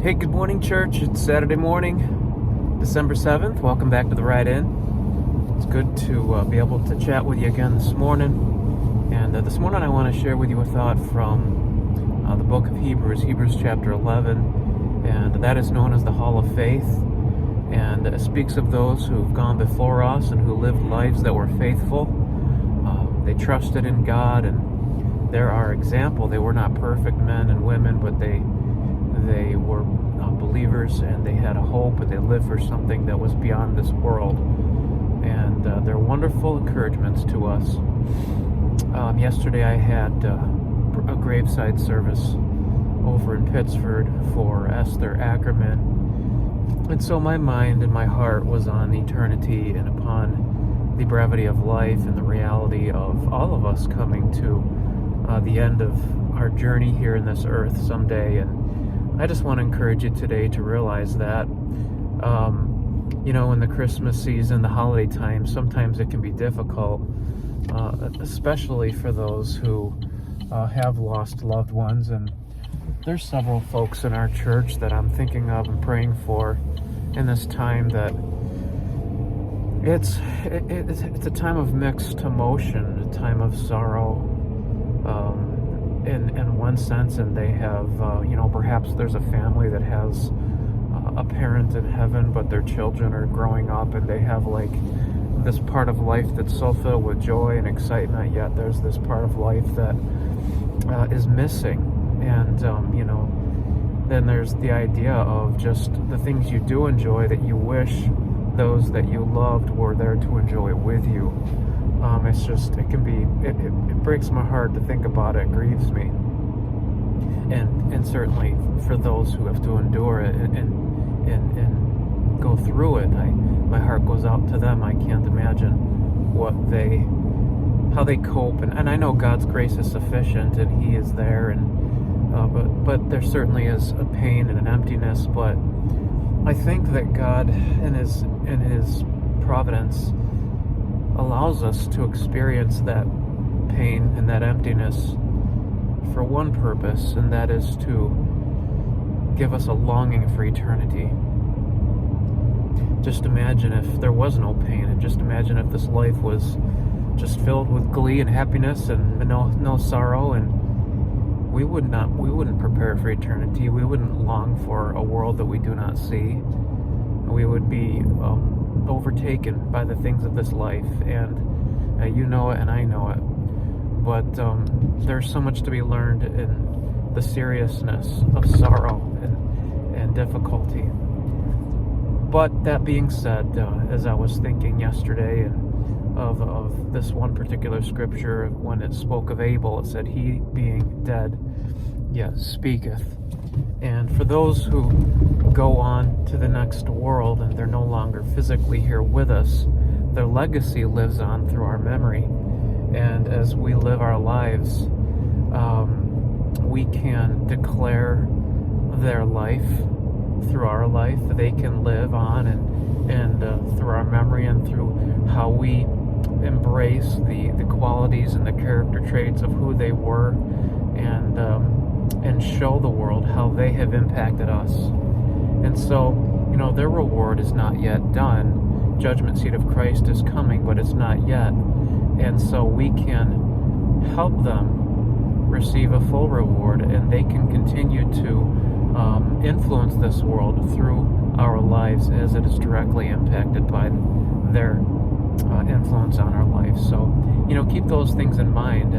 Hey, good morning, church. It's Saturday morning, December 7th. Welcome back to the Ride In. It's good to be able to chat with you again this morning. And this morning I want to share with you a thought from the book of Hebrews chapter 11. And that is known as the Hall of Faith. And it speaks of those who've gone before us and who lived lives that were faithful. They trusted in God, and they're our example. They were not perfect men and women, but they were believers, and they had a hope, and they lived for something that was beyond this world. And they're wonderful encouragements to us. Yesterday I had a graveside service over in Pittsford for Esther Ackerman. And so my mind and my heart was on eternity and upon the brevity of life and the reality of all of us coming to the end of our journey here in this earth someday. And I just want to encourage you today to realize that, in the Christmas season, the holiday time, sometimes it can be difficult, especially for those who have lost loved ones. And there's several folks in our church that I'm thinking of and praying for in this time that it's a time of mixed emotion, a time of sorrow, in one sense, and they have, perhaps there's a family that has a parent in heaven, but their children are growing up, and they have like this part of life that's so filled with joy and excitement, yet there's this part of life that is missing. And, then there's the idea of just the things you do enjoy that you wish those that you loved were there to enjoy it with you. It breaks my heart to think about it. It grieves me. And certainly for those who have to endure it and go through it, my heart goes out to them. I can't imagine how they cope. And I know God's grace is sufficient and He is there, but there certainly is a pain and an emptiness. But I think that God in His providence allows us to experience that pain and that emptiness for one purpose, and that is to give us a longing for eternity. Just imagine if there was no pain, and just imagine if this life was just filled with glee and happiness and no sorrow, and we wouldn't prepare for eternity. We wouldn't long for a world that we do not see. We would be overtaken by the things of this life, and you know it and I know it. But there's so much to be learned in the seriousness of sorrow and difficulty. But that being said, as I was thinking yesterday and of this one particular scripture, when it spoke of Abel, it said, "He being dead, yet speaketh." And for those who go on to the next world and they're no longer physically here with us, their legacy lives on through our memory. And as we live our lives, we can declare their life through our life. They can live on and through our memory and through how we embrace the qualities and the character traits of who they were, and show the world how they have impacted us. And so, their reward is not yet done. Judgment seat of Christ is coming, but it's not yet. And so we can help them receive a full reward, and they can continue to influence this world through our lives as it is directly impacted by their influence on our life. So, keep those things in mind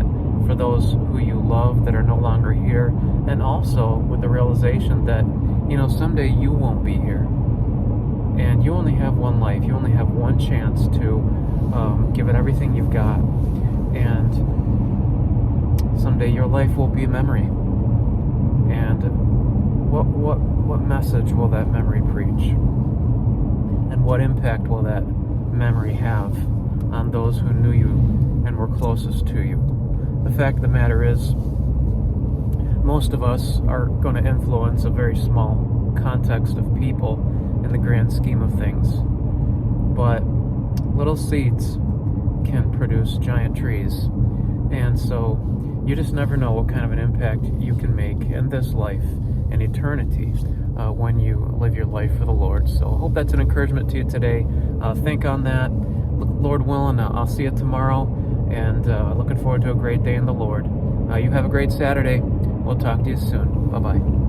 for those who you love that are no longer here, and also with the realization that, someday you won't be here. And you only have one life. You only have one chance to give it everything you've got. And someday your life will be a memory. And what message will that memory preach? And what impact will that memory have on those who knew you and were closest to you? The fact of the matter is, most of us are going to influence a very small context of people in the grand scheme of things. But little seeds can produce giant trees. And so you just never know what kind of an impact you can make in this life in eternity when you live your life for the Lord. So I hope that's an encouragement to you today. Think on that. Lord willing, I'll see you tomorrow, and looking forward to a great day in the Lord. You have a great Saturday. We'll talk to you soon. Bye-bye.